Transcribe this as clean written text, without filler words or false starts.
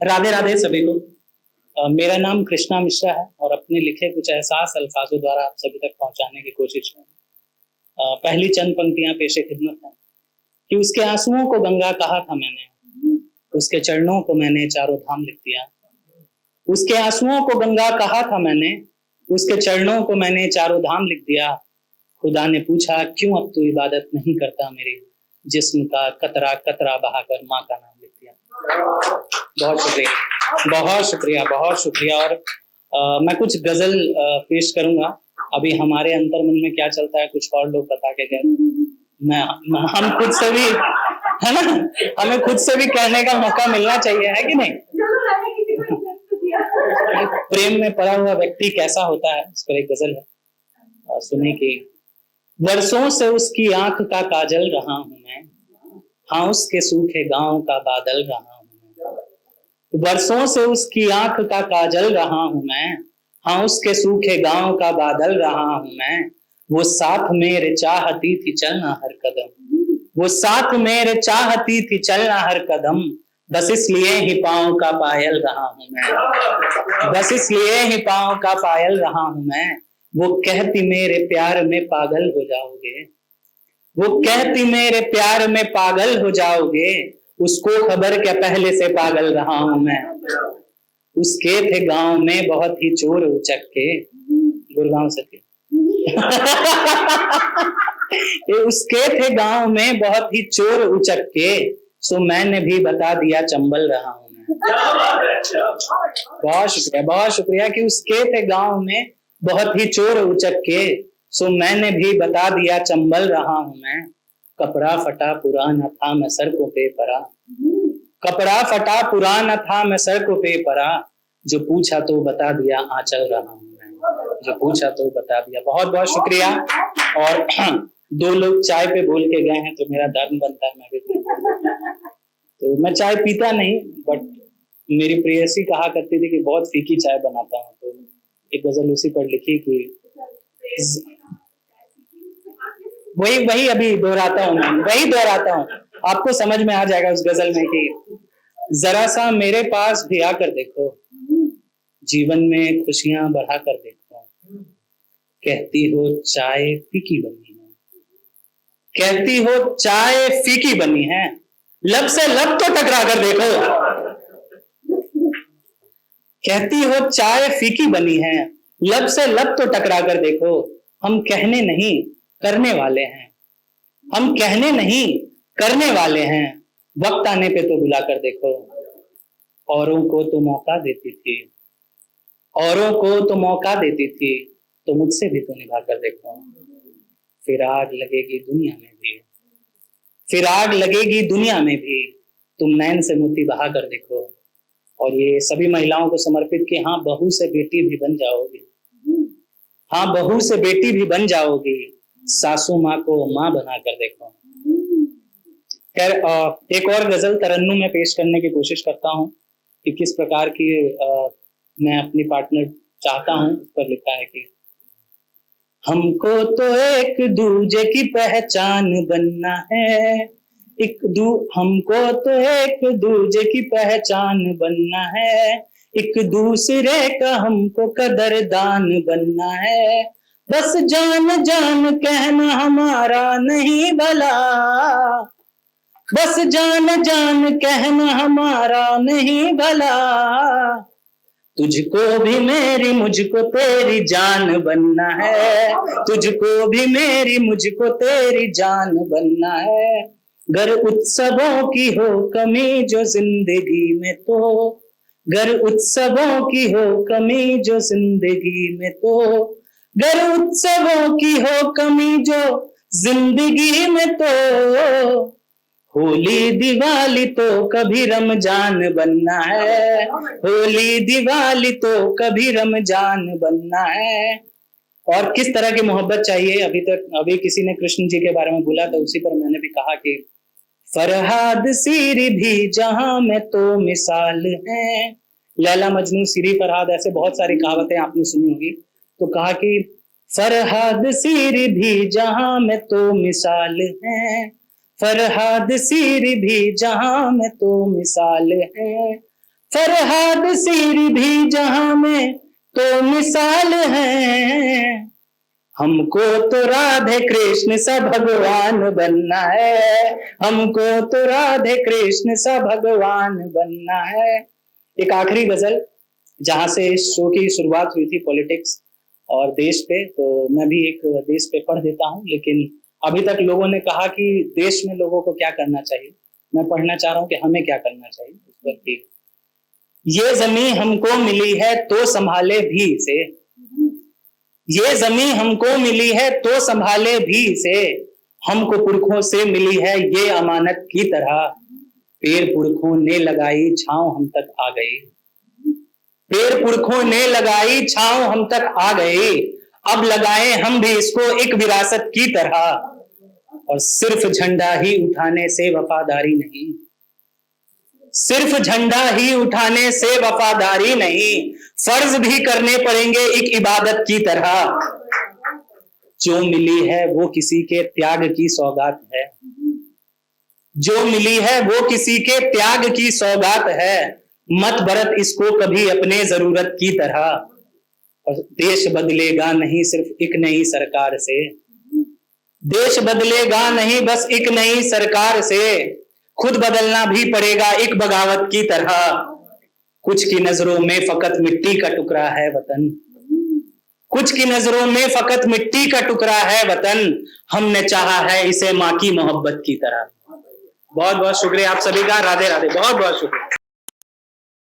राधे राधे सभी को। मेरा नाम कृष्णा मिश्रा है और अपने लिखे कुछ एहसास अल्फाजों द्वारा आप सभी तक पहुंचाने की कोशिश में पहली चंद पंक्तियां पेशे खिदमत है कि उसके आंसुओं को गंगा कहा था मैंने, उसके चरणों को मैंने चारों धाम लिख दिया। उसके आंसुओं को गंगा कहा था मैंने, उसके चरणों को मैंने चारों धाम लिख दिया। खुदा ने पूछा क्यों अब तू इबादत नहीं करता, मेरे जिस्म का कतरा कतरा बहाकर माँ का नाम लिख दिया। बहुत शुक्रिया, बहुत शुक्रिया, बहुत शुक्रिया। और मैं कुछ गजल पेश करूंगा। अभी हमारे अंतर मन में क्या चलता है कुछ और लोग बता के गए। हम खुद से भी, है ना, हमें खुद से भी कहने का मौका मिलना चाहिए, है कि नहीं? प्रेम में पड़ा हुआ व्यक्ति कैसा होता है, इस पर एक गजल है, सुने कि वर्षों से उसकी आंख का काजल रहा हूं मैं, हाँ उसके सूखे गांव का बादल रहा हूं मैं। वर्षों से उसकी आंख का काजल रहा हूं मैं, हाँ उसके सूखे गांव का बादल रहा हूं मैं। वो साथ मेरे चाहती थी चलना हर कदम, वो साथ मेरे चाहती थी चलना हर कदम। बस इसलिए ही पाँव का पायल रहा हूं मैं, बस इसलिए ही पाँव का पायल रहा हूं मैं। वो कहती मेरे प्यार में पागल हो जाओगे, वो कहती मेरे प्यार में पागल हो जाओगे। उसको खबर क्या पहले से पागल रहा हूं मैं। उसके थे गांव में बहुत ही चोर उचक के, गुड़गांव से थे उसके थे गांव में बहुत ही चोर उचक के, सो मैंने भी बता दिया चंबल रहा हूं मैं। बहुत शुक्रिया, बहुत शुक्रिया कि उसके थे गांव में बहुत ही चोर उचक के, सो मैंने भी बता दिया चंबल रहा हूं मैं। कपड़ा फटा पुराना था मैं सड़कों पे पड़ा, कपड़ा फटा पुराना था मैं सड़कों पे पड़ा। जो पूछा तो बता दिया आंचल रहा हूं मैं, जो पूछा तो बता दिया। बहुत बहुत शुक्रिया। और दो लोग चाय पे बोल के गए हैं तो मेरा धर्म बनता है मैं भी तो मैं चाय पीता नहीं, बट मेरी प्रेयसी कहा करती थी कि बहुत फीकी चाय बनाता हूँ, तो एक गजल उसी पर लिखी कि वही वही अभी दोहराता हूँ, मैं वही दोहराता हूँ, आपको समझ में आ जाएगा उस गजल में कि जरा सा मेरे पास भी आकर देखो, जीवन में खुशियां बढ़ा कर देखो। कहती हो चाय फीकी बनी है, कहती हो चाय फीकी बनी है, लब से लब तो टकरा कर देखो। कहती हो चाय फीकी बनी है, लब से लब तो टकरा कर देखो। हम कहने नहीं करने वाले हैं, हम कहने नहीं करने वाले हैं, वक्त आने पे तो बुला कर देखो। औरों को तो मौका देती थी, औरों को तो मौका देती थी, तो मुझसे भी तो निभा कर देखो। फिर आग लगेगी दुनिया में भी, फिर आग लगेगी दुनिया में भी, तुम नैन से मोती बहा कर देखो। और ये सभी महिलाओं को समर्पित कि हाँ बहू से बेटी भी बन जाओगी, हाँ बहू से बेटी भी बन जाओगी, सासू माँ को माँ बना कर देखो। खैर एक और गजल तरन्नुम में पेश करने की कोशिश करता हूँ कि किस प्रकार की मैं अपनी पार्टनर चाहता हूँ। उस पर लिखा है कि हमको तो एक दूजे की पहचान बनना है, हमको तो एक दूजे की पहचान बनना है, एक दूसरे का हमको कदरदान बनना है। बस जान जान कहना हमारा नहीं भला, बस जान जान कहना हमारा नहीं भला। तुझको भी मेरी मुझको तेरी जान बनना है, तुझको भी मेरी मुझको तेरी जान बनना है। गर उत्सवों की हो कमी जो जिंदगी में तो, गर उत्सवों की हो कमी जो जिंदगी में तो, गर उत्सवों की हो कमी जो जिंदगी में तो, होली दिवाली तो कभी रमजान बनना है, होली दिवाली तो कभी रमजान बनना है। और किस तरह की मोहब्बत चाहिए, अभी किसी ने कृष्ण जी के बारे में बोला तो उसी पर मैंने भी कहा कि फरहाद सीरी भी जहां में तो मिसाल है। लैला मजनू सीरी फरहाद ऐसे बहुत सारी कहावतें आपने सुनी होगी। तो कहा कि फरहाद सीरी भी जहां में तो मिसाल है, फरहाद सीरी भी जहां में तो मिसाल है। फरहाद सीरी भी जहां में तो मिसाल है। हमको तो राधे कृष्ण सा भगवान बनना है, हमको तो राधे कृष्ण सा भगवान बनना है। एक आखिरी गजल जहां से शो की शुरुआत हुई थी पॉलिटिक्स और देश पे, तो मैं भी एक देश पे पढ़ देता हूं, लेकिन अभी तक लोगों ने कहा कि देश में लोगों को क्या करना चाहिए, मैं पढ़ना चाह रहा हूं कि हमें क्या करना चाहिए उस पर। ये जमीन हमको मिली है तो संभाले भी इसे, ये जमीन हमको मिली है तो संभाले भी इसे, हमको पुरखों से मिली है ये अमानत की तरह। पेड़ पुरखों ने लगाई छांव हम तक आ गई, पेड़ पुरखों ने लगाई छांव हम तक आ गई, अब लगाए हम भी इसको एक विरासत की तरह। और सिर्फ झंडा ही उठाने से वफादारी नहीं, सिर्फ झंडा ही उठाने से वफादारी नहीं, फर्ज भी करने पड़ेंगे एक इबादत की तरह। जो मिली है वो किसी के त्याग की सौगात है, जो मिली है वो किसी के त्याग की सौगात है, मत बरत इसको कभी अपने जरूरत की तरह। और देश बदलेगा नहीं सिर्फ एक नई सरकार से, देश बदलेगा नहीं बस एक नई सरकार से, खुद बदलना भी पड़ेगा एक बगावत की तरह। कुछ की नजरों में फकत मिट्टी का टुकड़ा है वतन, कुछ की नजरों में फकत मिट्टी का टुकड़ा है वतन, हमने चाहा है इसे माँ की मोहब्बत की तरह। बहुत बहुत शुक्रिया आप सभी का, राधे राधे, बहुत बहुत शुक्रिया।